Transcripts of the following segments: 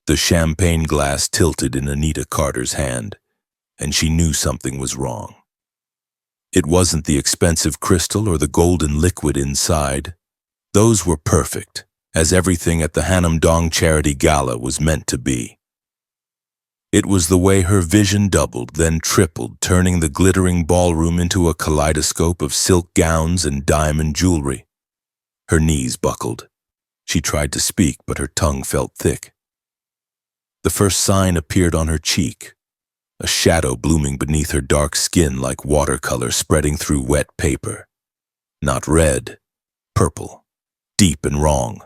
The champagne glass tilted in Anita Carter's hand, and she knew something was wrong. It wasn't the expensive crystal or the golden liquid inside. Those were perfect, as everything at the Hanam Dong Charity Gala was meant to be. It was the way her vision doubled, then tripled, turning the glittering ballroom into a kaleidoscope of silk gowns and diamond jewelry. Her knees buckled. She tried to speak, but her tongue felt thick. The first sign appeared on her cheek, a shadow blooming beneath her dark skin like watercolor spreading through wet paper. Not red, purple, deep and wrong.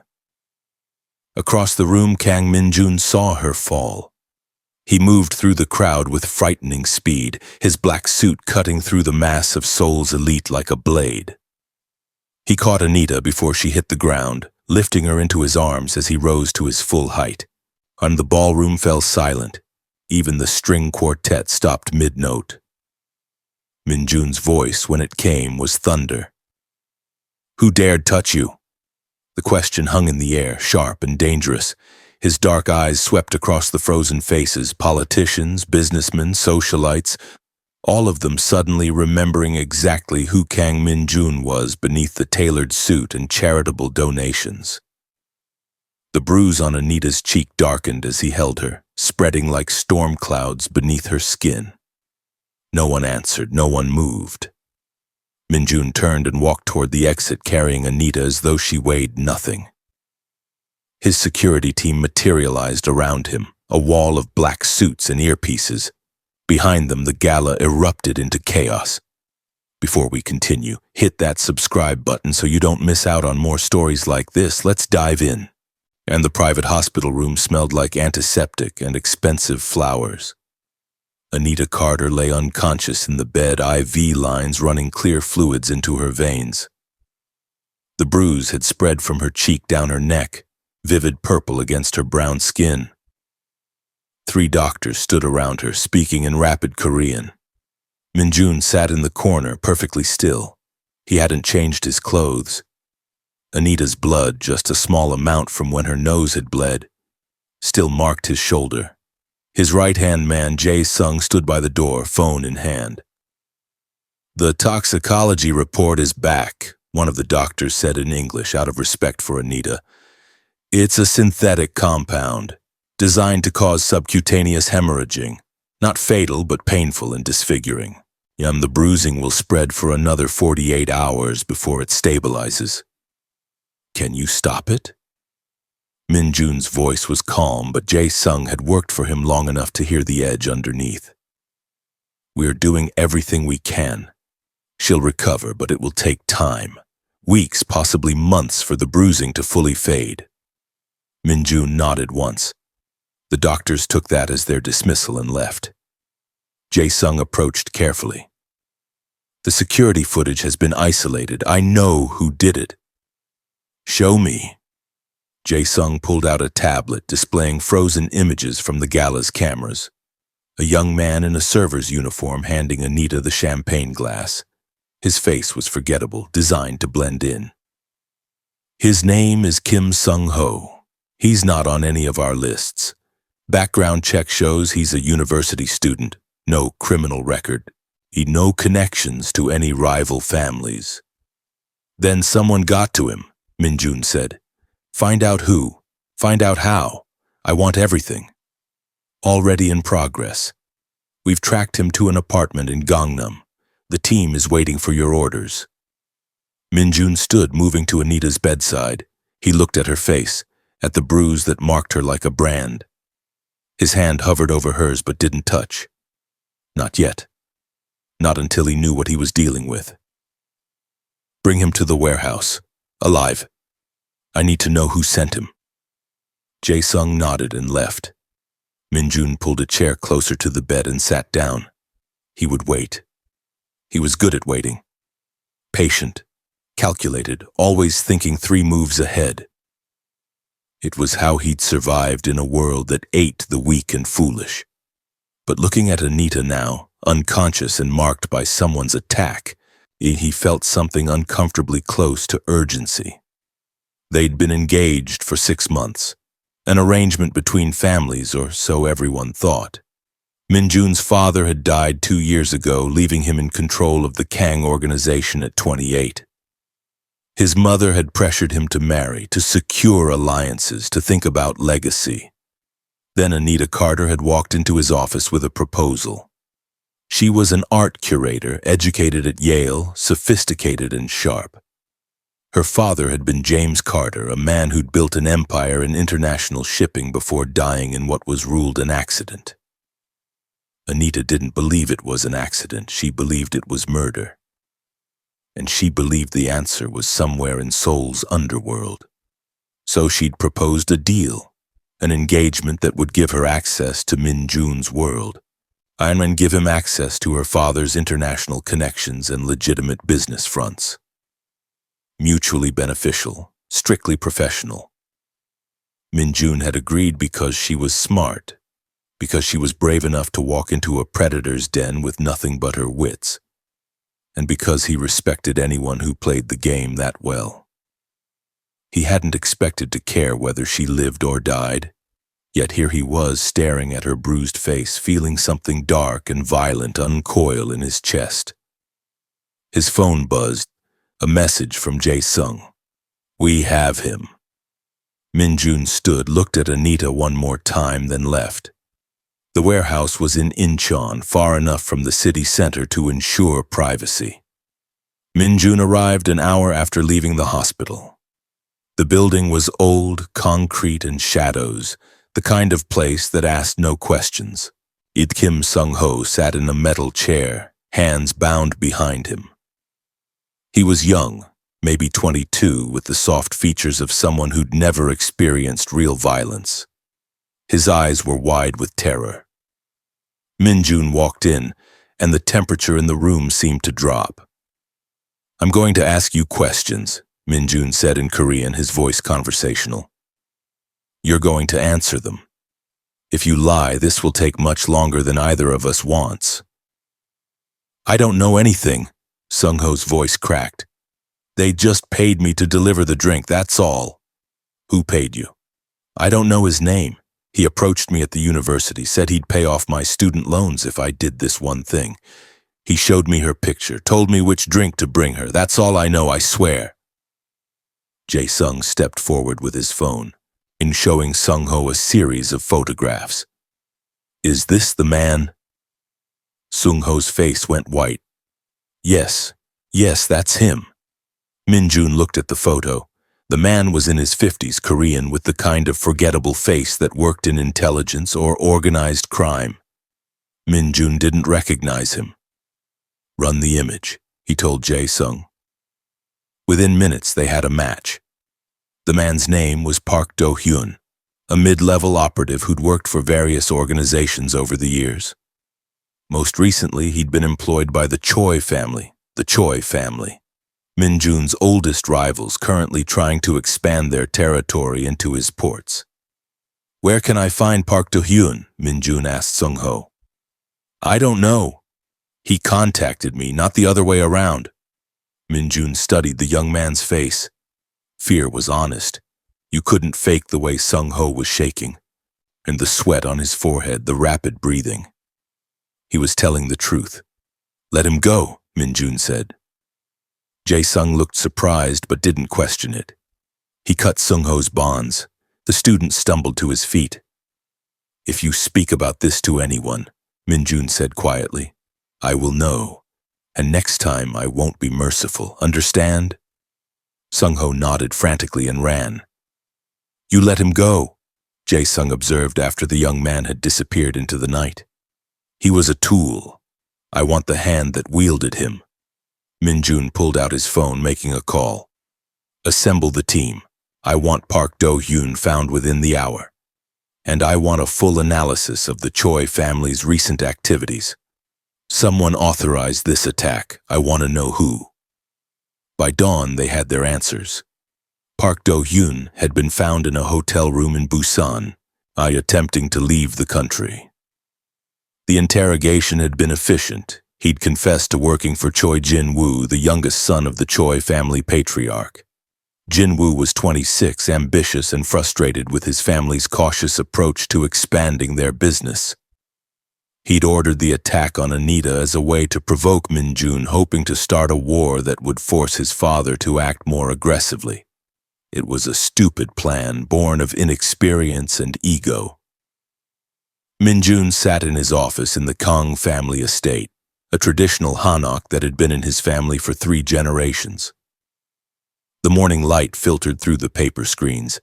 Across the room, Kang Min-jun saw her fall. He moved through the crowd with frightening speed, his black suit cutting through the mass of Seoul's elite like a blade. He caught Anita before she hit the ground, lifting her into his arms as he rose to his full height. And the ballroom fell silent. Even the string quartet stopped mid-note. Min-jun's voice, when it came, was thunder. "Who dared touch you?" The question hung in the air, sharp and dangerous. His dark eyes swept across the frozen faces, politicians, businessmen, socialites, all of them suddenly remembering exactly who Kang Min-jun was beneath the tailored suit and charitable donations. The bruise on Anita's cheek darkened as he held her, spreading like storm clouds beneath her skin. No one answered, no one moved. Min-jun turned and walked toward the exit, carrying Anita as though she weighed nothing. His security team materialized around him, a wall of black suits and earpieces. Behind them, the gala erupted into chaos. Before we continue, hit that subscribe button so you don't miss out on more stories like this. Let's dive in. And the private hospital room smelled like antiseptic and expensive flowers. Anita Carter lay unconscious in the bed, IV lines running clear fluids into her veins. The bruise had spread from her cheek down her neck, vivid purple against her brown skin. 3 doctors stood around her, speaking in rapid Korean. Min-jun sat in the corner, perfectly still. He hadn't changed his clothes. Anita's blood, just a small amount from when her nose had bled, still marked his shoulder. His right-hand man, Jae-sung, stood by the door, phone in hand. "The toxicology report is back," one of the doctors said in English, out of respect for Anita. "It's a synthetic compound, designed to cause subcutaneous hemorrhaging. Not fatal, but painful and disfiguring. The bruising will spread for another 48 hours before it stabilizes. Can you stop it?" Min-jun's voice was calm, but Jae-sung had worked for him long enough to hear the edge underneath. "We're doing everything we can. She'll recover, but it will take time. Weeks, possibly months, for the bruising to fully fade." Min-jun nodded once. The doctors took that as their dismissal and left. Jae-sung approached carefully. "The security footage has been isolated. I know who did it." "Show me." Jae-sung pulled out a tablet displaying frozen images from the gala's cameras. A young man in a server's uniform handing Anita the champagne glass. His face was forgettable, designed to blend in. "His name is Kim Sung-ho. He's not on any of our lists. Background check shows he's a university student, no criminal record, no connections to any rival families." "Then someone got to him," Min-jun said. "Find out who. Find out how. I want everything." "Already in progress. We've tracked him to an apartment in Gangnam. The team is waiting for your orders." Min-jun stood, moving to Anita's bedside. He looked at her face, at the bruise that marked her like a brand. His hand hovered over hers but didn't touch. Not yet. Not until he knew what he was dealing with. "Bring him to the warehouse. Alive. I need to know who sent him." Jae-sung nodded and left. Min-jun pulled a chair closer to the bed and sat down. He would wait. He was good at waiting. Patient, calculated, always thinking 3 moves ahead. It was how he'd survived in a world that ate the weak and foolish. But looking at Anita now, unconscious and marked by someone's attack, he felt something uncomfortably close to urgency. They'd been engaged for 6 months. An arrangement between families, or so everyone thought. Min-jun's father had died 2 years ago, leaving him in control of the Kang organization at 28. His mother had pressured him to marry, to secure alliances, to think about legacy. Then Anita Carter had walked into his office with a proposal. She was an art curator, educated at Yale, sophisticated and sharp. Her father had been James Carter, a man who'd built an empire in international shipping before dying in what was ruled an accident. Anita didn't believe it was an accident. She believed it was murder. And she believed the answer was somewhere in Seoul's underworld. So she'd proposed a deal, an engagement that would give her access to Min-jun's world, and give him access to her father's international connections and legitimate business fronts. Mutually beneficial, strictly professional. Min-jun had agreed because she was smart, because she was brave enough to walk into a predator's den with nothing but her wits, and because he respected anyone who played the game that well. He hadn't expected to care whether she lived or died, yet here he was staring at her bruised face, feeling something dark and violent uncoil in his chest. His phone buzzed, a message from Jae-sung. "We have him." Min-jun stood, looked at Anita one more time, then left. The warehouse was in Incheon, far enough from the city center to ensure privacy. Min-jun arrived an hour after leaving the hospital. The building was old, concrete, and shadows, the kind of place that asked no questions. Kim Sung-ho sat in a metal chair, hands bound behind him. He was young, maybe 22, with the soft features of someone who'd never experienced real violence. His eyes were wide with terror. Min-jun walked in, and the temperature in the room seemed to drop. "I'm going to ask you questions," Min-jun said in Korean, his voice conversational. "You're going to answer them. If you lie, this will take much longer than either of us wants." "I don't know anything," Sung-ho's voice cracked. "They just paid me to deliver the drink, that's all." "Who paid you?" "I don't know his name. He approached me at the university, said he'd pay off my student loans if I did this one thing. He showed me her picture, told me which drink to bring her. That's all I know, I swear." Jae-sung stepped forward with his phone, showing Sung-ho a series of photographs. "Is this the man?" Sung-ho's face went white. Yes, that's him." Min-jun looked at the photo. The man was in his 50s, Korean, with the kind of forgettable face that worked in intelligence or organized crime. Min-jun didn't recognize him. "Run the image," he told Jae-sung. Within minutes, they had a match. The man's name was Park Do-hyun, a mid-level operative who'd worked for various organizations over the years. Most recently, he'd been employed by the Choi family, Min-jun's oldest rivals, currently trying to expand their territory into his ports. "Where can I find Park Do-hyun?" Min-jun asked Sung-ho. "I don't know. He contacted me, not the other way around." Min-jun studied the young man's face. Fear was honest. You couldn't fake the way Sung-ho was shaking, and the sweat on his forehead, the rapid breathing. He was telling the truth. "Let him go," Min-jun said. Jae-sung looked surprised but didn't question it. He cut Sung-ho's bonds. The student stumbled to his feet. "If you speak about this to anyone," Min-jun said quietly, "I will know. And next time I won't be merciful, understand?" Sung-ho nodded frantically and ran. "You let him go," Jae-sung observed after the young man had disappeared into the night. "He was a tool. I want the hand that wielded him." Min-jun pulled out his phone, making a call. "Assemble the team. I want Park Do-hyun found within the hour. And I want a full analysis of the Choi family's recent activities. Someone authorized this attack. I want to know who." By dawn, they had their answers. Park Do-hyun had been found in a hotel room in Busan, attempting to leave the country. The interrogation had been efficient. He'd confessed to working for Choi Jin-woo, the youngest son of the Choi family patriarch. Jinwoo was 26, ambitious and frustrated with his family's cautious approach to expanding their business. He'd ordered the attack on Anita as a way to provoke Min-jun, hoping to start a war that would force his father to act more aggressively. It was a stupid plan, born of inexperience and ego. Min-jun sat in his office in the Kang family estate, a traditional hanok that had been in his family for 3 generations. The morning light filtered through the paper screens.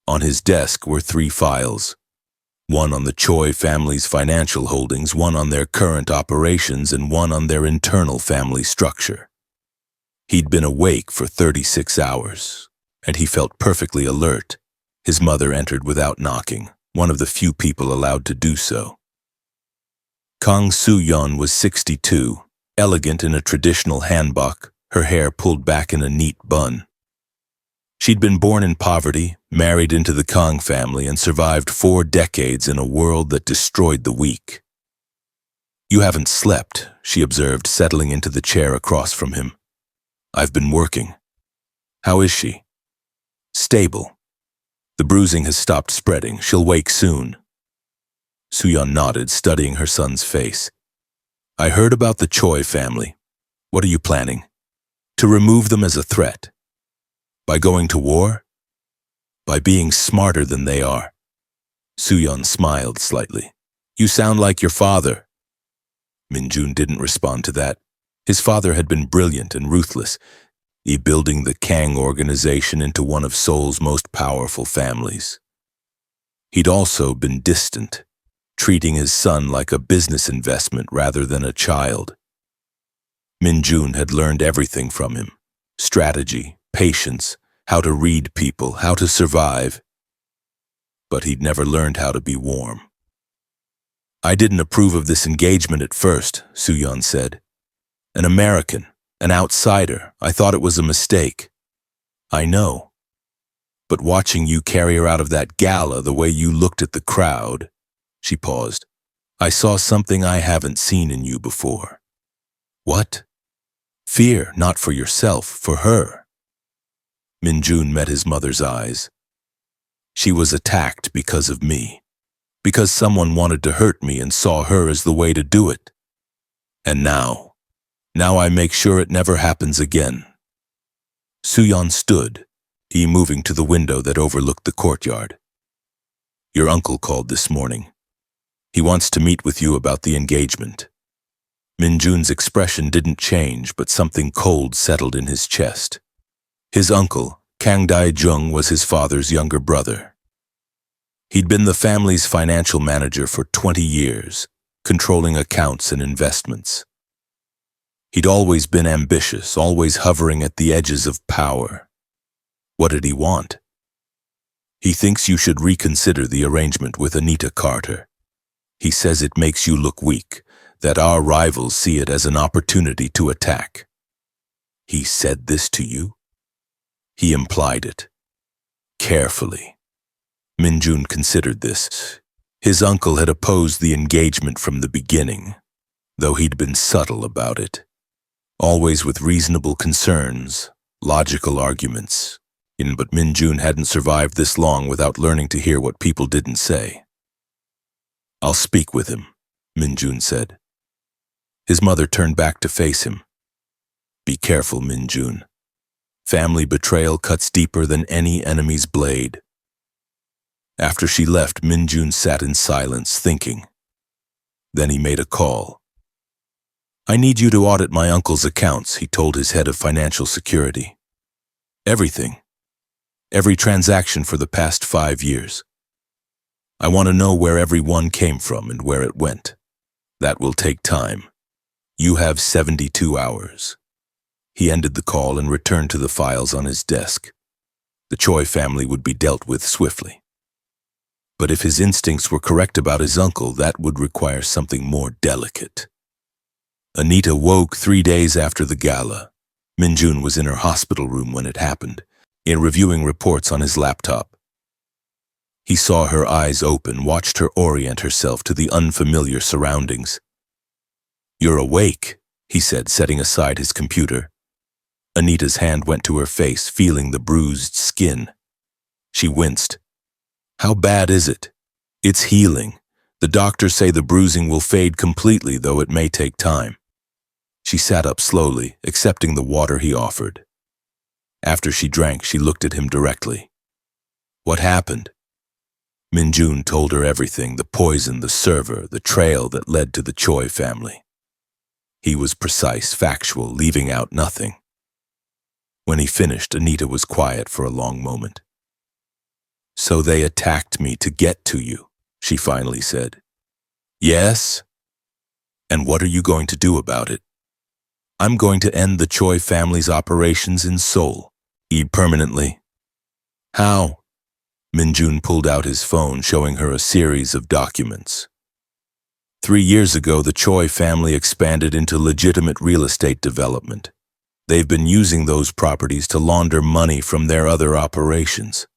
On his desk were 3 files. One on the Choi family's financial holdings, one on their current operations, and one on their internal family structure. He'd been awake for 36 hours, and he felt perfectly alert. His mother entered without knocking, one of the few people allowed to do so. Kang Soo-yeon was 62, elegant in a traditional hanbok, her hair pulled back in a neat bun. She'd been born in poverty, married into the Kang family, and survived 4 decades in a world that destroyed the weak. "You haven't slept," she observed, settling into the chair across from him. "I've been working." "How is she?" "Stable. The bruising has stopped spreading. She'll wake soon." Soo-yeon nodded, studying her son's face. "I heard about the Choi family. What are you planning?" "To remove them as a threat." "By going to war?" "By being smarter than they are." Soo-yeon smiled slightly. "You sound like your father." Min-jun didn't respond to that. His father had been brilliant and ruthless, building the Kang organization into one of Seoul's most powerful families. He'd also been distant, treating his son like a business investment rather than a child. Min-jun had learned everything from him: strategy, patience, how to read people, how to survive. But he'd never learned how to be warm. "I didn't approve of this engagement at first," Soo-yeon said. "An American, an outsider. I thought it was a mistake." "I know. But watching you carry her out of that gala, the way you looked at the crowd," she paused, "I saw something I haven't seen in you before." "What?" "Fear, not for yourself, for her." Min-jun met his mother's eyes. "She was attacked because of me, because someone wanted to hurt me and saw her as the way to do it. And now I make sure it never happens again." Soo-yeon stood, he moving to the window that overlooked the courtyard. "Your uncle called this morning. He wants to meet with you about the engagement." Min-jun's expression didn't change, but something cold settled in his chest. His uncle, Kang Dae-jung, was his father's younger brother. He'd been the family's financial manager for 20 years, controlling accounts and investments. He'd always been ambitious, always hovering at the edges of power. What did he want? "He thinks you should reconsider the arrangement with Anita Carter. He says it makes you look weak, that our rivals see it as an opportunity to attack." "He said this to you?" "He implied it." Carefully. Min-jun considered this. His uncle had opposed the engagement from the beginning, though he'd been subtle about it. Always with reasonable concerns, logical arguments. But Min-jun hadn't survived this long without learning to hear what people didn't say. "I'll speak with him," Min-jun said. His mother turned back to face him. "Be careful, Min-jun. Family betrayal cuts deeper than any enemy's blade." After she left, Min-jun sat in silence, thinking. Then he made a call. "I need you to audit my uncle's accounts," he told his head of financial security. "Everything. Every transaction for the past 5 years. I want to know where every one came from and where it went. That will take time. You have 72 hours. He ended the call and returned to the files on his desk. The Choi family would be dealt with swiftly. But if his instincts were correct about his uncle, that would require something more delicate. Anita woke 3 days after the gala. Min-jun was in her hospital room when it happened, reviewing reports on his laptop. He saw her eyes open, watched her orient herself to the unfamiliar surroundings. "You're awake," he said, setting aside his computer. Anita's hand went to her face, feeling the bruised skin. She winced. How bad is it? It's healing. The doctors say the bruising will fade completely, though it may take time. She sat up slowly, accepting the water he offered. After she drank, she looked at him directly. What happened? Min-jun told her everything, the poison, the server, the trail that led to the Choi family. He was precise, factual, leaving out nothing. When he finished, Anita was quiet for a long moment. So they attacked me to get to you, she finally said. Yes? And what are you going to do about it? I'm going to end the Choi family's operations in Seoul. Permanently. How? Min-jun pulled out his phone, showing her a series of documents. 3 years ago, the Choi family expanded into legitimate real estate development. They've been using those properties to launder money from their other operations.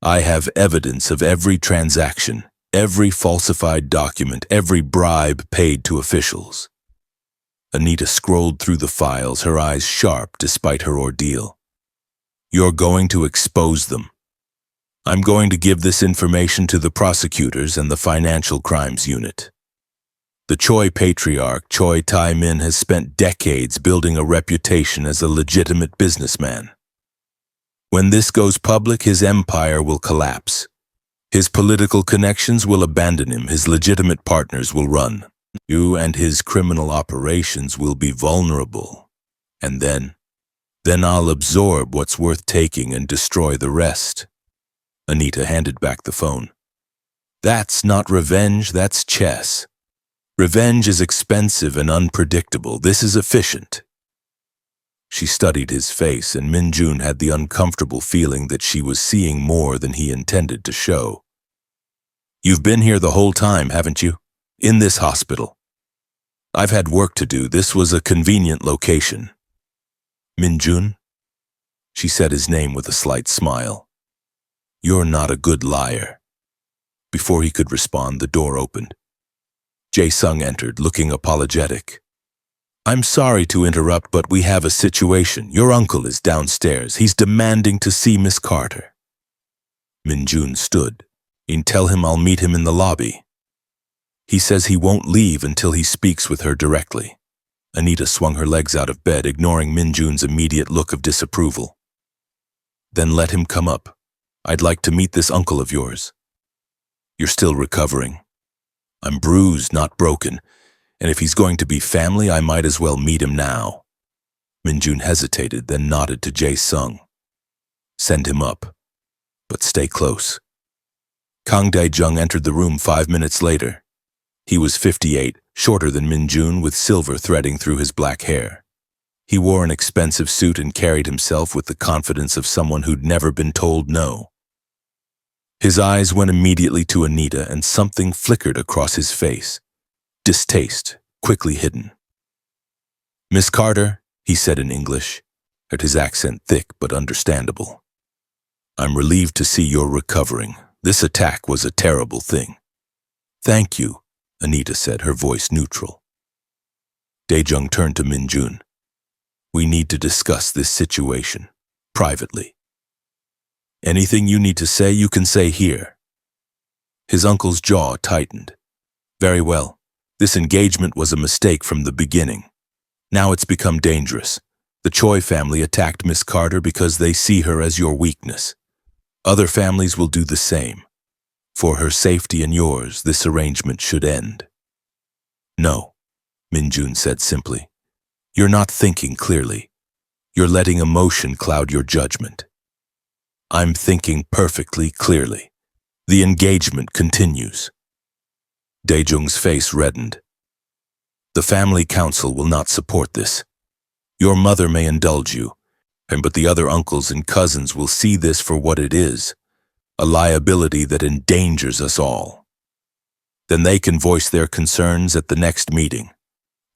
I have evidence of every transaction, every falsified document, every bribe paid to officials. Anita scrolled through the files, her eyes sharp despite her ordeal. You're going to expose them. I'm going to give this information to the prosecutors and the Financial Crimes Unit. The Choi patriarch, Choi Tae-min, has spent decades building a reputation as a legitimate businessman. When this goes public, his empire will collapse. His political connections will abandon him, his legitimate partners will run. You and his criminal operations will be vulnerable. And then I'll absorb what's worth taking and destroy the rest. Anita handed back the phone. That's not revenge, that's chess. Revenge is expensive and unpredictable. This is efficient. She studied his face, and Min-jun had the uncomfortable feeling that she was seeing more than he intended to show. You've been here the whole time, haven't you? In this hospital. I've had work to do. This was a convenient location. Min-jun? She said his name with a slight smile. You're not a good liar. Before he could respond, the door opened. Jae-sung entered, looking apologetic. I'm sorry to interrupt, but we have a situation. Your uncle is downstairs. He's demanding to see Miss Carter. Min-jun stood. Tell him I'll meet him in the lobby. He says he won't leave until he speaks with her directly. Anita swung her legs out of bed, ignoring Min-jun's immediate look of disapproval. Then let him come up. I'd like to meet this uncle of yours. You're still recovering. I'm bruised, not broken, and if he's going to be family, I might as well meet him now. Min-jun hesitated, then nodded to Jae-sung. Send him up, but stay close. Kang Dae-jung entered the room 5 minutes later. He was 58, shorter than Min-jun, with silver threading through his black hair. He wore an expensive suit and carried himself with the confidence of someone who'd never been told no. His eyes went immediately to Anita, and something flickered across his face. Distaste, quickly hidden. Miss Carter, he said in English, his accent thick but understandable. I'm relieved to see you're recovering. This attack was a terrible thing. Thank you, Anita said, her voice neutral. Dae-jung turned to Min-jun. We need to discuss this situation, privately. Anything you need to say, you can say here. His uncle's jaw tightened. Very well. This engagement was a mistake from the beginning. Now it's become dangerous. The Choi family attacked Miss Carter because they see her as your weakness. Other families will do the same. For her safety and yours, this arrangement should end. No, Min-jun said simply. You're not thinking clearly. You're letting emotion cloud your judgment. I'm thinking perfectly clearly. The engagement continues. Dae-jung's face reddened. The family council will not support this. Your mother may indulge you, but the other uncles and cousins will see this for what it is, a liability that endangers us all. Then they can voice their concerns at the next meeting.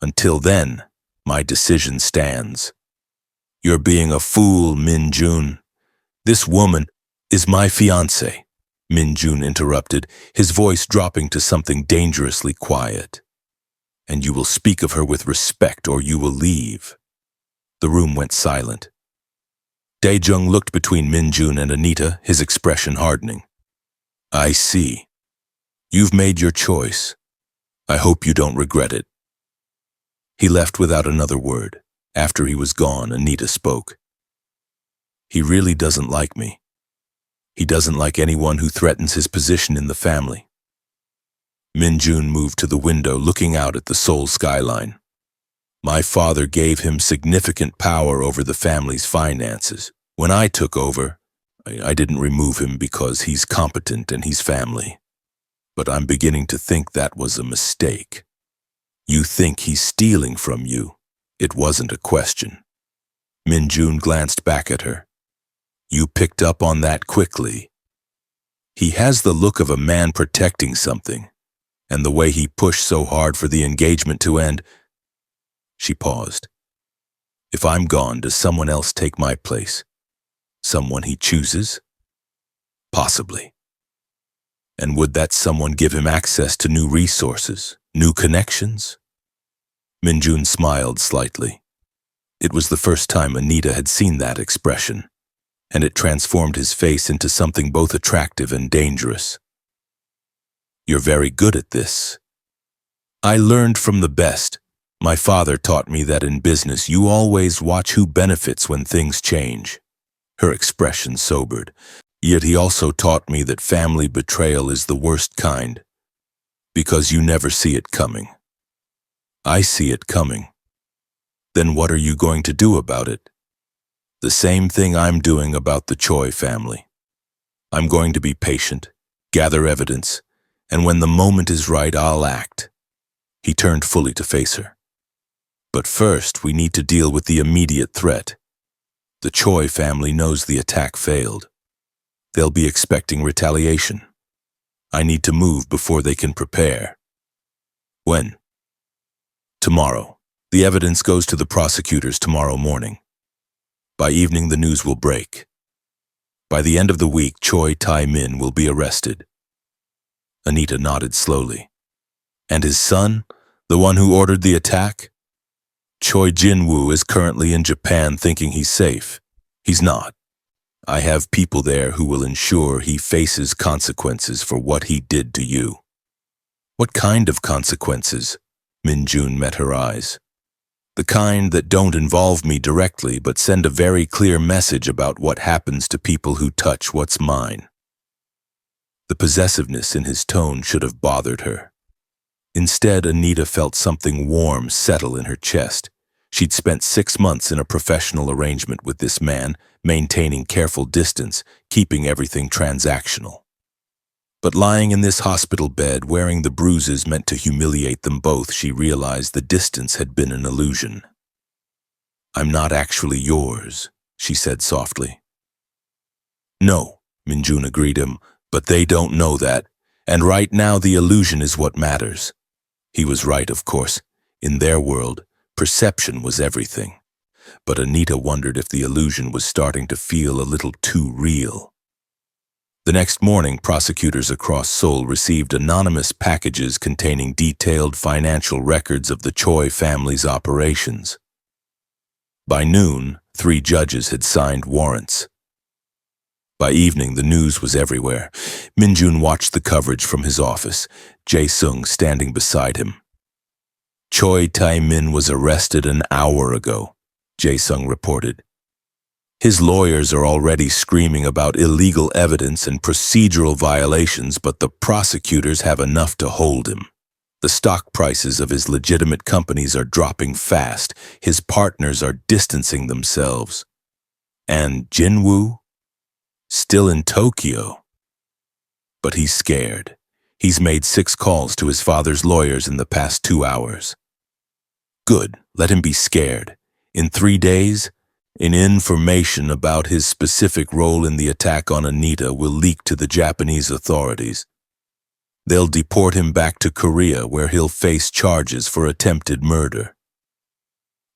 Until then, my decision stands. You're being a fool, Min-jun. This woman is my fiancé, Min-jun interrupted, his voice dropping to something dangerously quiet. And you will speak of her with respect or you will leave. The room went silent. Dae-jung looked between Min-jun and Anita, his expression hardening. I see. You've made your choice. I hope you don't regret it. He left without another word. After he was gone, Anita spoke. He really doesn't like me. He doesn't like anyone who threatens his position in the family. Min-jun moved to the window, looking out at the Seoul skyline. My father gave him significant power over the family's finances. When I took over, I didn't remove him because he's competent and he's family. But I'm beginning to think that was a mistake. You think he's stealing from you. It wasn't a question. Min-jun glanced back at her. You picked up on that quickly. He has the look of a man protecting something, and the way he pushed so hard for the engagement to end. She paused. If I'm gone, does someone else take my place? Someone he chooses? Possibly. And would that someone give him access to new resources, new connections? Min-jun smiled slightly. It was the first time Anita had seen that expression, and it transformed his face into something both attractive and dangerous. You're very good at this. I learned from the best. My father taught me that in business you always watch who benefits when things change. Her expression sobered. Yet he also taught me that family betrayal is the worst kind, because you never see it coming. I see it coming. Then what are you going to do about it? The same thing I'm doing about the Choi family. I'm going to be patient, gather evidence, and when the moment is right, I'll act. He turned fully to face her. But first, we need to deal with the immediate threat. The Choi family knows the attack failed. They'll be expecting retaliation. I need to move before they can prepare. When? Tomorrow. The evidence goes to the prosecutors tomorrow morning. By evening, the news will break. By the end of the week, Choi Tae-min will be arrested. Anita nodded slowly. And his son, the one who ordered the attack? Choi Jin-woo is currently in Japan thinking he's safe. He's not. I have people there who will ensure he faces consequences for what he did to you. What kind of consequences? Min-jun met her eyes. The kind that don't involve me directly but send a very clear message about what happens to people who touch what's mine. The possessiveness in his tone should have bothered her. Instead, Anita felt something warm settle in her chest. She'd spent 6 months in a professional arrangement with this man, maintaining careful distance, keeping everything transactional. But lying in this hospital bed, wearing the bruises meant to humiliate them both, she realized the distance had been an illusion. I'm not actually yours, she said softly. No, Min-jun agreed him, but they don't know that, and right now the illusion is what matters. He was right, of course. In their world, perception was everything. But Anita wondered if the illusion was starting to feel a little too real. The next morning, prosecutors across Seoul received anonymous packages containing detailed financial records of the Choi family's operations. By noon, 3 judges had signed warrants. By evening, the news was everywhere. Min-jun watched the coverage from his office, Jae-sung standing beside him. Choi Tae-min was arrested an hour ago, Jae-sung reported. His lawyers are already screaming about illegal evidence and procedural violations, but the prosecutors have enough to hold him. The stock prices of his legitimate companies are dropping fast. His partners are distancing themselves. And Jin-woo? Still in Tokyo. But he's scared. He's made 6 calls to his father's lawyers in the past 2 hours. Good, let him be scared. In 3 days, information about his specific role in the attack on Anita will leak to the Japanese authorities. They'll deport him back to Korea, where he'll face charges for attempted murder.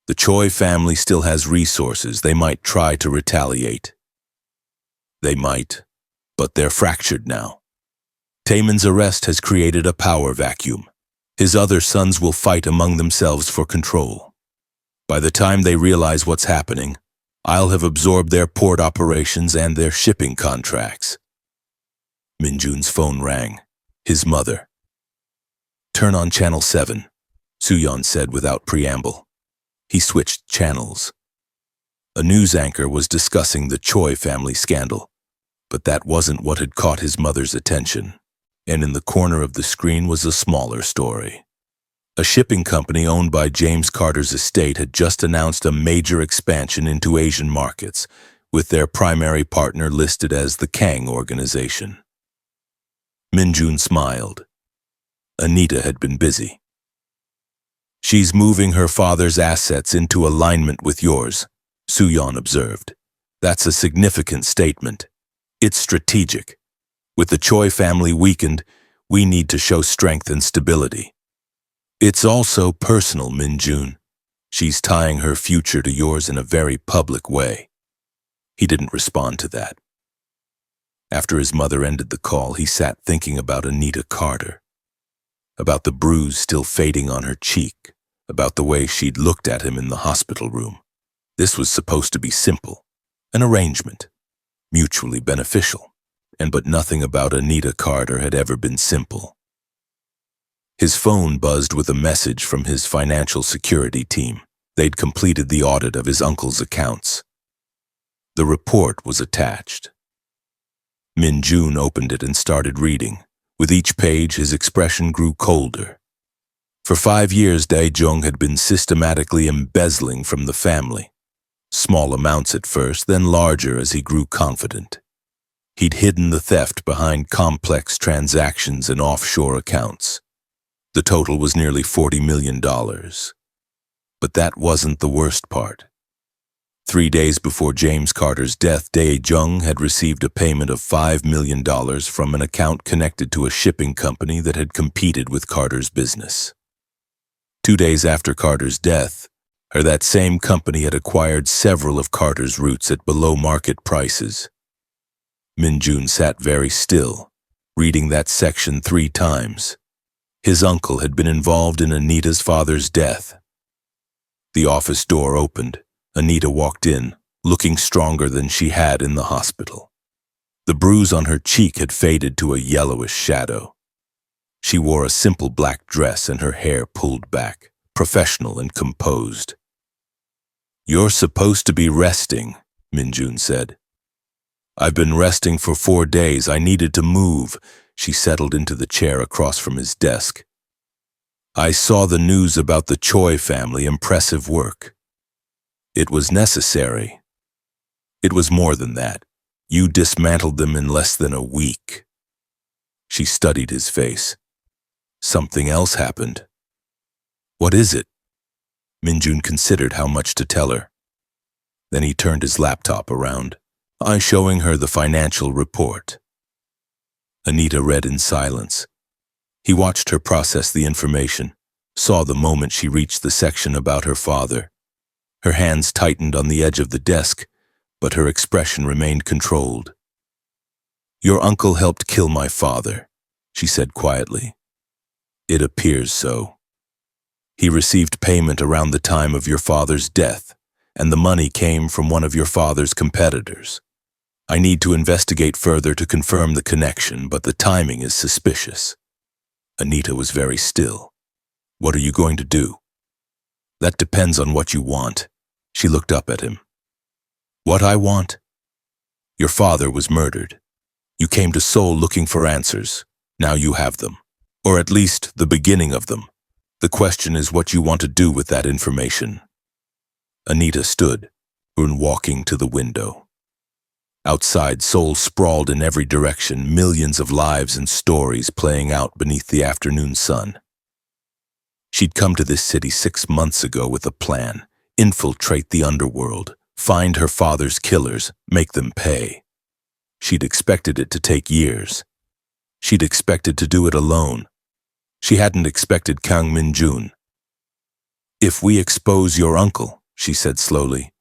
The Choi family still has resources. They might try to retaliate. They might, but they're fractured now. Taemin's arrest has created a power vacuum. His other sons will fight among themselves for control. By the time they realize what's happening, I'll have absorbed their port operations and their shipping contracts. Min-jun's phone rang. His mother. Turn on channel 7, Soo-yeon said without preamble. He switched channels. A news anchor was discussing the Choi family scandal, but that wasn't what had caught his mother's attention, and in the corner of the screen was a smaller story. A shipping company owned by James Carter's estate had just announced a major expansion into Asian markets, with their primary partner listed as the Kang organization. Min-jun smiled. Anita had been busy. She's moving her father's assets into alignment with yours, Soo-yeon observed. That's a significant statement. It's strategic. With the Choi family weakened, we need to show strength and stability. It's also personal, Min-jun. She's tying her future to yours in a very public way. He didn't respond to that. After his mother ended the call, he sat thinking about Anita Carter, about the bruise still fading on her cheek, about the way she'd looked at him in the hospital room. This was supposed to be simple, an arrangement, mutually beneficial, but nothing about Anita Carter had ever been simple. His phone buzzed with a message from his financial security team. They'd completed the audit of his uncle's accounts. The report was attached. Min-jun opened it and started reading. With each page, his expression grew colder. For 5 years, Dae-jung had been systematically embezzling from the family. Small amounts at first, then larger as he grew confident. He'd hidden the theft behind complex transactions and offshore accounts. The total was nearly $40 million. But that wasn't the worst part. 3 days before James Carter's death, Dae-jung had received a payment of $5 million from an account connected to a shipping company that had competed with Carter's business. 2 days after Carter's death, that same company had acquired several of Carter's routes at below-market prices. Min-jun sat very still, reading that section 3 times. His uncle had been involved in Anita's father's death. The office door opened. Anita walked in, looking stronger than she had in the hospital. The bruise on her cheek had faded to a yellowish shadow. She wore a simple black dress and her hair pulled back, professional and composed. "You're supposed to be resting," Min-jun said. "I've been resting for 4 days. I needed to move." She settled into the chair across from his desk. "I saw the news about the Choi family. Impressive work. It was necessary. It was more than that. You dismantled them in less than a week." She studied his face. "Something else happened." "What is it?" Min-jun considered how much to tell her. Then he turned his laptop around, showing her the financial report. Anita read in silence. He watched her process the information, saw the moment she reached the section about her father. Her hands tightened on the edge of the desk, but her expression remained controlled. "Your uncle helped kill my father," she said quietly. "It appears so. He received payment around the time of your father's death, and the money came from one of your father's competitors. I need to investigate further to confirm the connection, but the timing is suspicious." Anita was very still. "What are you going to do?" "That depends on what you want." She looked up at him. "What I want?" "Your father was murdered. You came to Seoul looking for answers. Now you have them, or at least the beginning of them. The question is what you want to do with that information." Anita stood, walking to the window. Outside, Seoul sprawled in every direction, millions of lives and stories playing out beneath the afternoon sun. She'd come to this city 6 months ago with a plan: infiltrate the underworld, find her father's killers, make them pay. She'd expected it to take years. She'd expected to do it alone. She hadn't expected Kang Min-jun. "If we expose your uncle," she said slowly,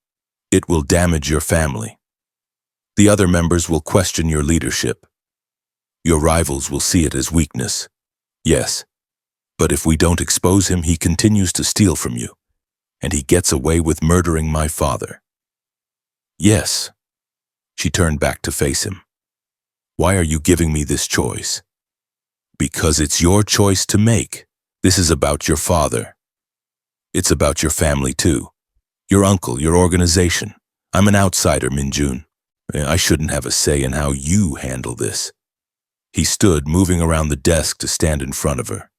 "it will damage your family. The other members will question your leadership. Your rivals will see it as weakness. Yes, but if we don't expose him, he continues to steal from you. and he gets away with murdering my father. Yes. She turned back to face him. Why are you giving me this choice? Because it's your choice to make. This is about your father. It's about your family too. Your uncle, your organization. I'm an outsider, Min-jun. I shouldn't have a say in how you handle this. He stood, moving around the desk to stand in front of her.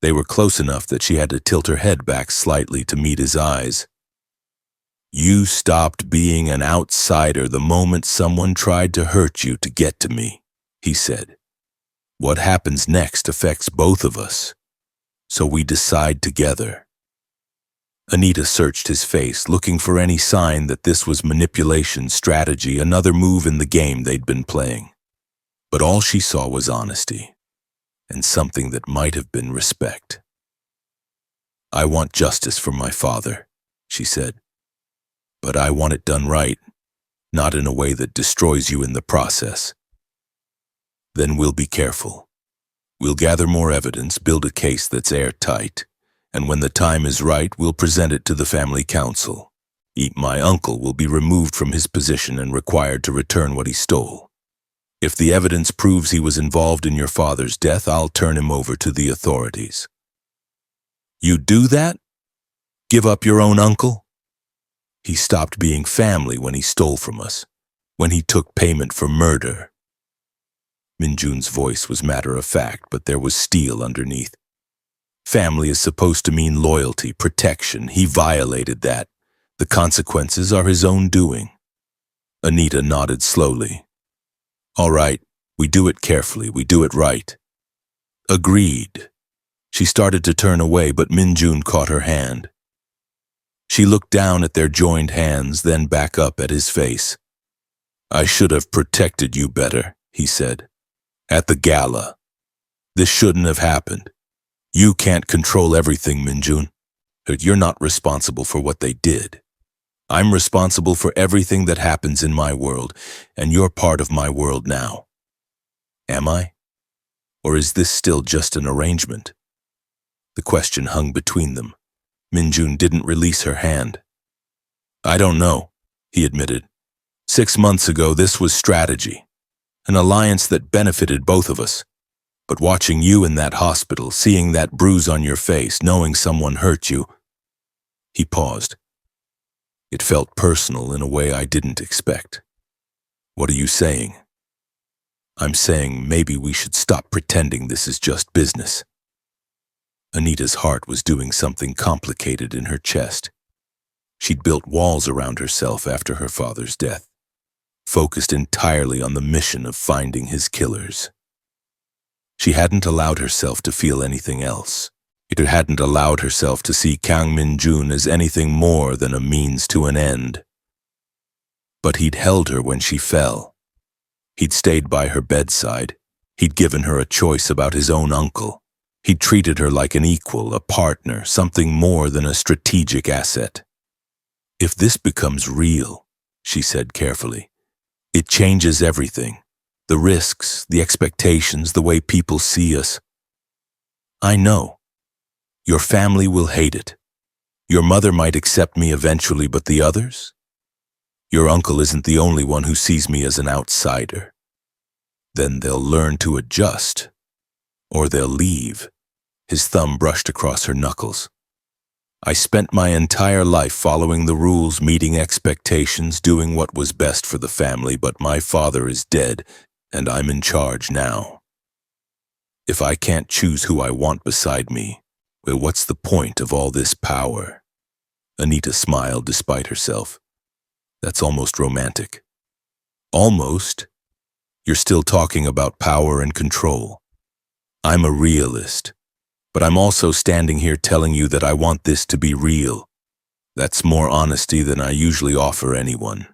They were close enough that she had to tilt her head back slightly to meet his eyes. You stopped being an outsider the moment someone tried to hurt you to get to me, he said. What happens next affects both of us, so we decide together. Anita searched his face, looking for any sign that this was manipulation, strategy, another move in the game they'd been playing. But all she saw was honesty, and something that might have been respect. I want justice for my father, she said. But I want it done right, not in a way that destroys you in the process. Then we'll be careful. We'll gather more evidence, build a case that's airtight, and when the time is right, we'll present it to the family council. My uncle will be removed from his position and required to return what he stole. If the evidence proves he was involved in your father's death, I'll turn him over to the authorities. You do that? Give up your own uncle? He stopped being family when he stole from us, when he took payment for murder. Min-jun's voice was matter-of-fact, but there was steel underneath. Family is supposed to mean loyalty, protection. He violated that. The consequences are his own doing. Anita nodded slowly. All right, we do it carefully, we do it right. Agreed. She started to turn away, but Min-jun caught her hand. She looked down at their joined hands, then back up at his face. I should have protected you better, he said. At the gala. This shouldn't have happened. You can't control everything, Min-jun. You're not responsible for what they did. I'm responsible for everything that happens in my world, and you're part of my world now. Am I? Or is this still just an arrangement? The question hung between them. Min-jun didn't release her hand. I don't know, he admitted. 6 months ago, this was strategy. An alliance that benefited both of us. But watching you in that hospital, seeing that bruise on your face, knowing someone hurt you... He paused. It felt personal in a way I didn't expect. What are you saying? I'm saying maybe we should stop pretending this is just business. Anita's heart was doing something complicated in her chest. She'd built walls around herself after her father's death, focused entirely on the mission of finding his killers. She hadn't allowed herself to feel anything else. It hadn't allowed herself to see Kang Min-jun as anything more than a means to an end. But he'd held her when she fell. He'd stayed by her bedside. He'd given her a choice about his own uncle. He'd treated her like an equal, a partner, something more than a strategic asset. If this becomes real, she said carefully, it changes everything. The risks, the expectations, the way people see us. I know. Your family will hate it. Your mother might accept me eventually, but the others? Your uncle isn't the only one who sees me as an outsider. Then they'll learn to adjust. Or they'll leave. His thumb brushed across her knuckles. I spent my entire life following the rules, meeting expectations, doing what was best for the family, but my father is dead, and I'm in charge now. If I can't choose who I want beside me, well, what's the point of all this power? Anita smiled despite herself. That's almost romantic. Almost? You're still talking about power and control. I'm a realist, but I'm also standing here telling you that I want this to be real. That's more honesty than I usually offer anyone.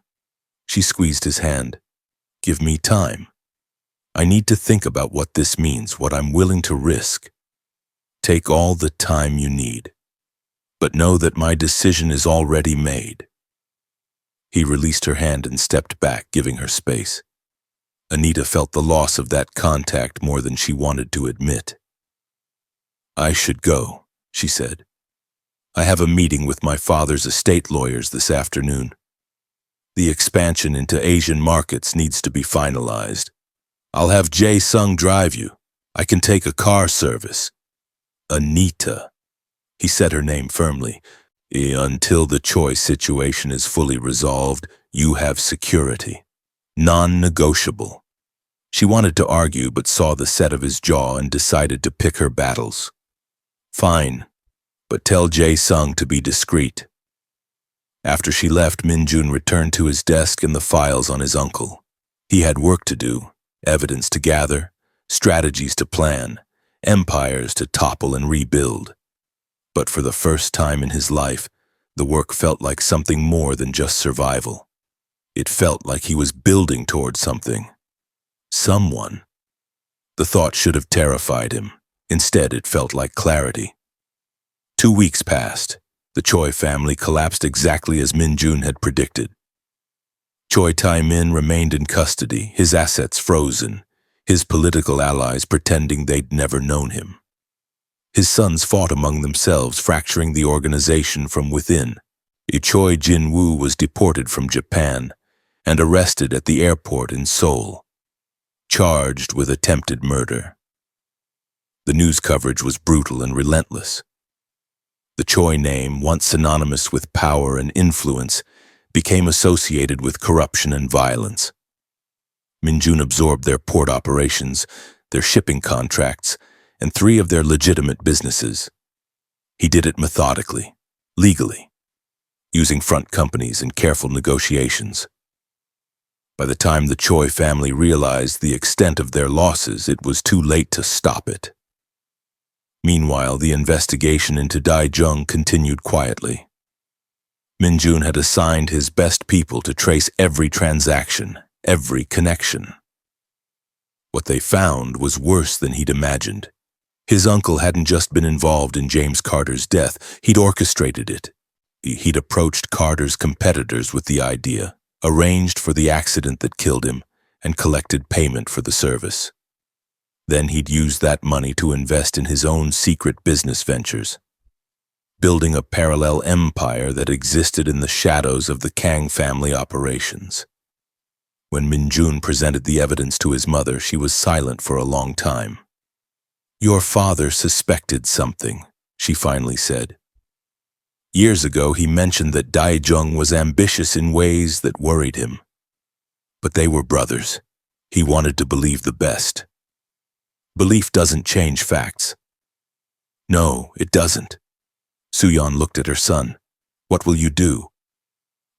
She squeezed his hand. Give me time. I need to think about what this means, what I'm willing to risk. Take all the time you need, but know that my decision is already made. He released her hand and stepped back, giving her space. Anita felt the loss of that contact more than she wanted to admit. I should go, she said. I have a meeting with my father's estate lawyers this afternoon. The expansion into Asian markets needs to be finalized. I'll have Jae-sung drive you. I can take a car service. Anita. He said her name firmly. Until the Choi situation is fully resolved, you have security. Non-negotiable. She wanted to argue but saw the set of his jaw and decided to pick her battles. Fine, but tell Jae-sung to be discreet. After she left, Min-jun returned to his desk and the files on his uncle. He had work to do, evidence to gather, strategies to plan, empires to topple and rebuild. But for the first time in his life, the work felt like something more than just survival. It felt like he was building towards something. Someone. The thought should have terrified him. Instead, it felt like clarity. 2 weeks passed. The Choi family collapsed exactly as Min-jun had predicted. Choi Tae-min remained in custody, his assets frozen, his political allies pretending they'd never known him. His sons fought among themselves, fracturing the organization from within. Choi Jin-woo was deported from Japan and arrested at the airport in Seoul, charged with attempted murder. The news coverage was brutal and relentless. The Choi name, once synonymous with power and influence, became associated with corruption and violence. Min-jun absorbed their port operations, their shipping contracts, and 3 of their legitimate businesses. He did it methodically, legally, using front companies and careful negotiations. By the time the Choi family realized the extent of their losses, it was too late to stop it. Meanwhile, the investigation into Dae-jung continued quietly. Min-jun had assigned his best people to trace every transaction, every connection. What they found was worse than he'd imagined. His uncle hadn't just been involved in James Carter's death, he'd orchestrated it. He'd approached Carter's competitors with the idea, arranged for the accident that killed him, and collected payment for the service. Then he'd used that money to invest in his own secret business ventures, building a parallel empire that existed in the shadows of the Kang family operations. When Min-jun presented the evidence to his mother, she was silent for a long time. "Your father suspected something," she finally said. Years ago, he mentioned that Dae-jung was ambitious in ways that worried him. But they were brothers. He wanted to believe the best. Belief doesn't change facts. No, it doesn't. Soo-yeon looked at her son. "What will you do?"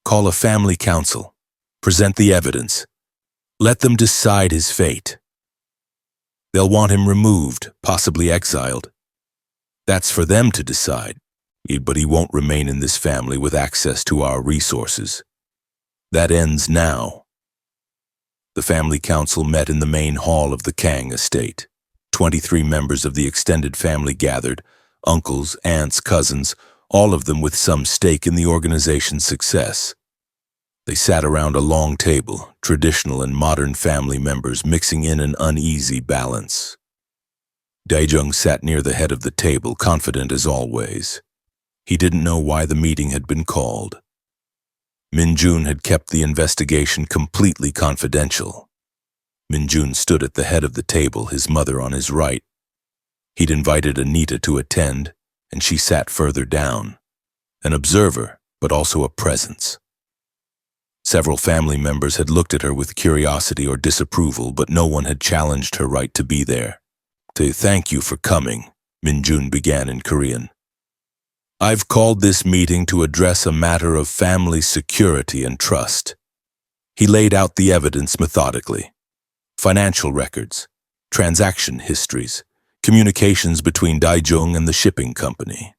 "Call a family council. Present the evidence. Let them decide his fate. They'll want him removed, possibly exiled. That's for them to decide. But he won't remain in this family with access to our resources. That ends now." The family council met in the main hall of the Kang estate. 23 members of the extended family gathered, uncles, aunts, cousins, all of them with some stake in the organization's success. They sat around a long table, traditional and modern family members mixing in an uneasy balance. Dae-jung sat near the head of the table, confident as always. He didn't know why the meeting had been called. Min-jun had kept the investigation completely confidential. Min-jun stood at the head of the table, his mother on his right. He'd invited Anita to attend, and she sat further down, an observer, but also a presence. Several family members had looked at her with curiosity or disapproval, but no one had challenged her right to be there. "To thank you for coming," Min-jun began in Korean. "I've called this meeting to address a matter of family security and trust." He laid out the evidence methodically. Financial records, transaction histories, communications between Dae-jung and the shipping company.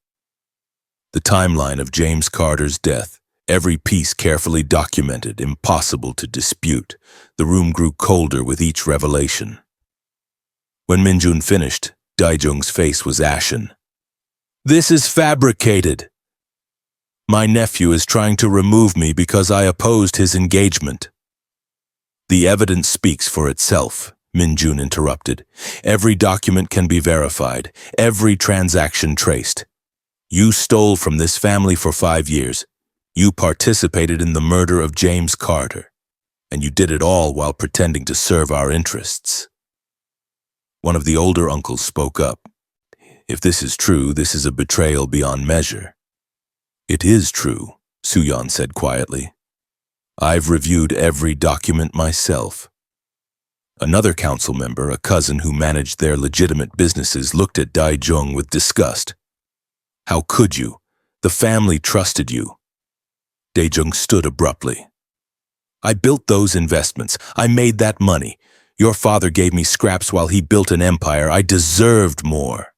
The timeline of James Carter's death, every piece carefully documented, impossible to dispute. The room grew colder with each revelation. When Min-jun finished, Dae-jung's face was ashen. "This is fabricated. My nephew is trying to remove me because I opposed his engagement." "The evidence speaks for itself," Min-jun interrupted. "Every document can be verified, every transaction traced. You stole from this family for 5 years. You participated in the murder of James Carter, and you did it all while pretending to serve our interests. One of the older uncles spoke up. If this is true, this is a betrayal beyond measure. It is true, Suyon said quietly. I've reviewed every document myself. Another council member, a cousin who managed their legitimate businesses, looked at Dae-jung with disgust. How could you? The family trusted you. Dae-jung stood abruptly. I built those investments. I made that money. Your father gave me scraps while he built an empire. I deserved more.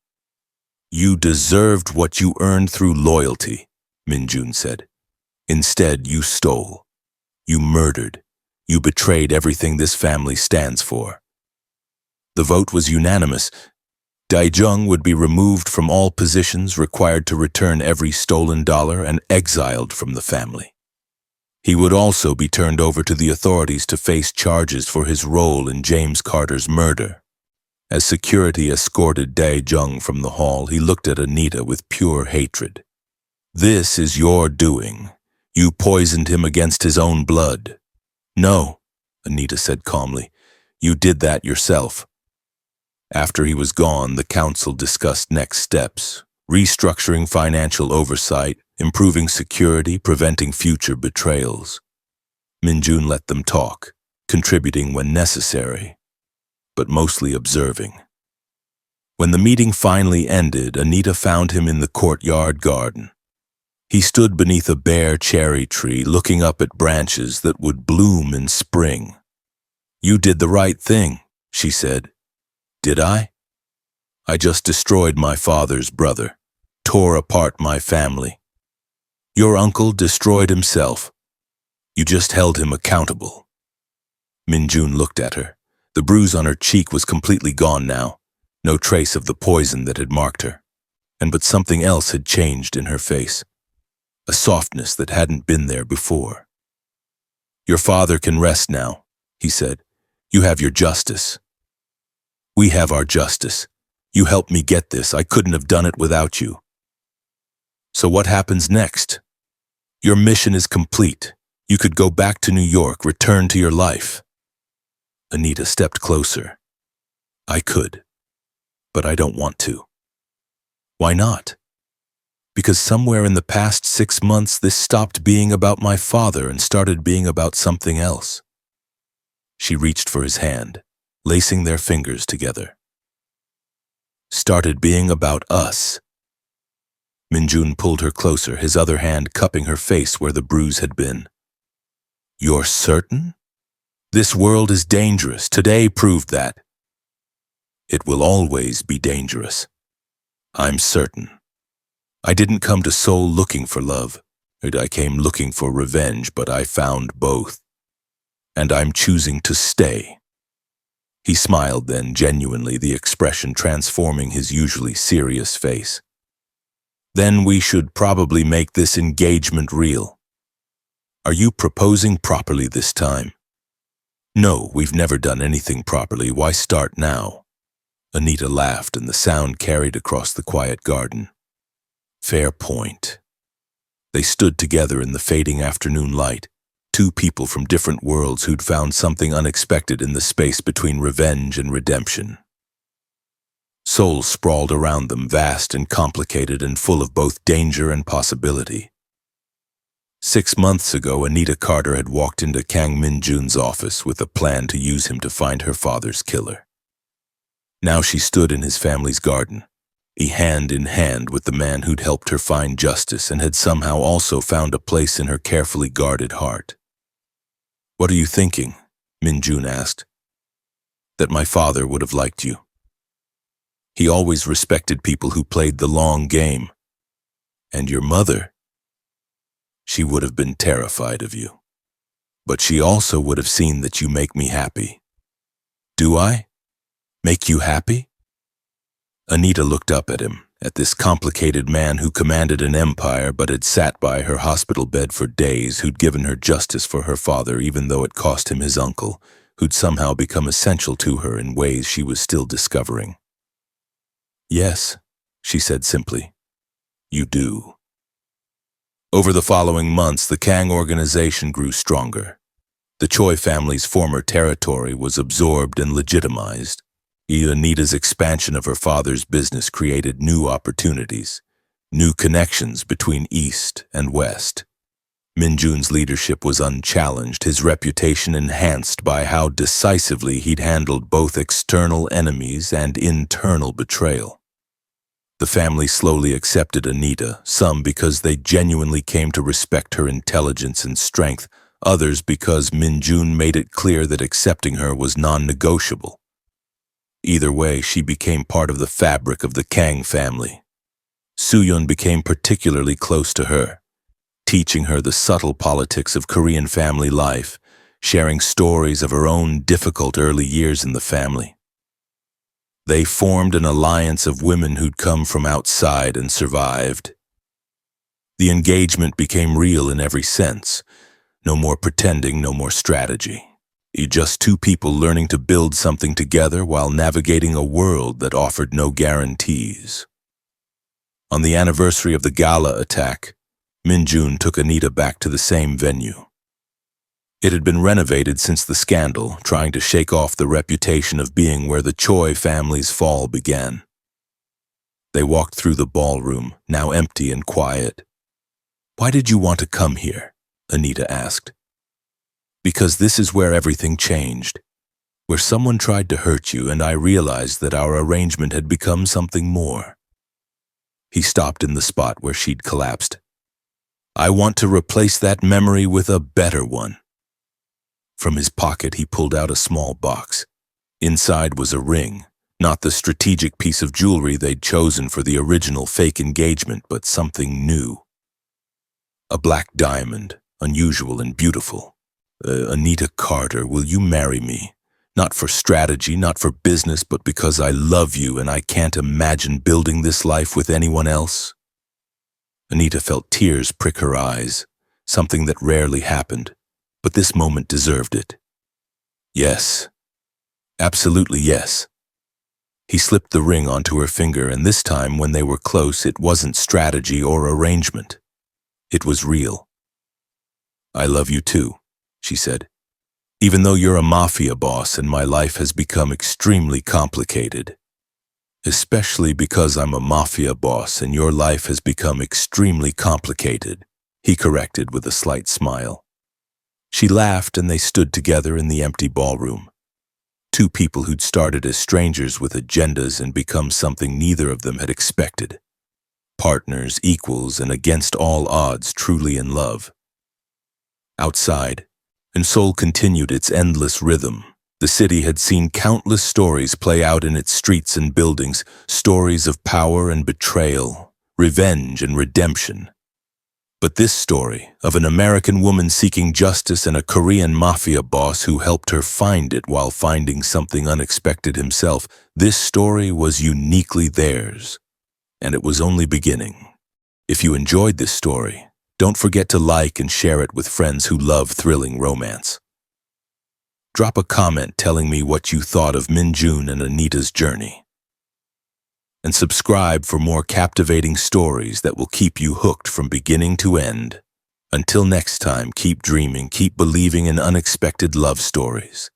You deserved what you earned through loyalty, Min-jun said. Instead, you stole. You murdered. You betrayed everything this family stands for. The vote was unanimous. Dae-jung would be removed from all positions, required to return every stolen dollar, and exiled from the family. He would also be turned over to the authorities to face charges for his role in James Carter's murder. As security escorted Dae-jung from the hall, he looked at Anita with pure hatred. This is your doing. You poisoned him against his own blood. No, Anita said calmly. You did that yourself. After he was gone, the council discussed next steps, restructuring financial oversight, improving security, preventing future betrayals. Min-jun let them talk, contributing when necessary, but mostly observing. When the meeting finally ended, Anita found him in the courtyard garden. He stood beneath a bare cherry tree, looking up at branches that would bloom in spring. You did the right thing, she said. Did I? I just destroyed my father's brother, tore apart my family. Your uncle destroyed himself. You just held him accountable. Min-jun looked at her. The bruise on her cheek was completely gone now, no trace of the poison that had marked her. But something else had changed in her face, a softness that hadn't been there before. Your father can rest now, he said. You have your justice. We have our justice. You helped me get this. I couldn't have done it without you. So what happens next? Your mission is complete. You could go back to New York, return to your life. Anita stepped closer. I could, but I don't want to. Why not? Because somewhere in the past 6 months, this stopped being about my father and started being about something else. She reached for his hand, lacing their fingers together. Started being about us. Min-jun pulled her closer, his other hand cupping her face where the bruise had been. You're certain? This world is dangerous. Today proved that. It will always be dangerous. I'm certain. I didn't come to Seoul looking for love. I came looking for revenge, but I found both. And I'm choosing to stay. He smiled then, genuinely, the expression transforming his usually serious face. Then we should probably make this engagement real. Are you proposing properly this time? No, we've never done anything properly. Why start now? Anita laughed, and the sound carried across the quiet garden. Fair point. They stood together in the fading afternoon light, two people from different worlds who'd found something unexpected in the space between revenge and redemption. Seoul sprawled around them, vast and complicated and full of both danger and possibility. 6 months ago, Anita Carter had walked into Kang Min-jun's office with a plan to use him to find her father's killer. Now she stood in his family's garden, hand in hand with the man who'd helped her find justice and had somehow also found a place in her carefully guarded heart. What are you thinking? Min-jun asked. That my father would have liked you. He always respected people who played the long game. And your mother? She would have been terrified of you. But she also would have seen that you make me happy. Do I? Make you happy? Anita looked up at him, at this complicated man who commanded an empire but had sat by her hospital bed for days, who'd given her justice for her father even though it cost him his uncle, who'd somehow become essential to her in ways she was still discovering. Yes, she said simply. You do. Over the following months, the Kang organization grew stronger. The Choi family's former territory was absorbed and legitimized. Anita's expansion of her father's business created new opportunities, new connections between East and West. Min-jun's leadership was unchallenged, his reputation enhanced by how decisively he'd handled both external enemies and internal betrayal. The family slowly accepted Anita, some because they genuinely came to respect her intelligence and strength, others because Min-jun made it clear that accepting her was non-negotiable. Either way, she became part of the fabric of the Kang family. Soo-yeon became particularly close to her, teaching her the subtle politics of Korean family life, sharing stories of her own difficult early years in the family. They formed an alliance of women who'd come from outside and survived. The engagement became real in every sense. No more pretending, no more strategy. Just two people learning to build something together while navigating a world that offered no guarantees. On the anniversary of the gala attack, Min-jun took Anita back to the same venue. It had been renovated since the scandal, trying to shake off the reputation of being where the Choi family's fall began. They walked through the ballroom, now empty and quiet. "Why did you want to come here?" Anita asked. "Because this is where everything changed, where someone tried to hurt you and I realized that our arrangement had become something more." He stopped in the spot where she'd collapsed. "I want to replace that memory with a better one." From his pocket, he pulled out a small box. Inside was a ring, not the strategic piece of jewelry they'd chosen for the original fake engagement, but something new. A black diamond, unusual and beautiful. "Anita Carter, will you marry me? Not for strategy, not for business, but because I love you and I can't imagine building this life with anyone else." Anita felt tears prick her eyes, something that rarely happened, but this moment deserved it. "Yes. Absolutely yes." He slipped the ring onto her finger, and this time, when they were close, it wasn't strategy or arrangement. It was real. "I love you too," she said. "Even though you're a mafia boss and my life has become extremely complicated. Especially because I'm a mafia boss and your life has become extremely complicated," he corrected with a slight smile. She laughed and they stood together in the empty ballroom. Two people who'd started as strangers with agendas and become something neither of them had expected. Partners, equals, and against all odds, truly in love. Outside, and Seoul continued its endless rhythm. The city had seen countless stories play out in its streets and buildings, stories of power and betrayal, revenge and redemption. But this story, of an American woman seeking justice and a Korean mafia boss who helped her find it while finding something unexpected himself, this story was uniquely theirs. And it was only beginning. If you enjoyed this story, don't forget to like and share it with friends who love thrilling romance. Drop a comment telling me what you thought of Min-jun and Anita's journey. And subscribe for more captivating stories that will keep you hooked from beginning to end. Until next time, keep dreaming, keep believing in unexpected love stories.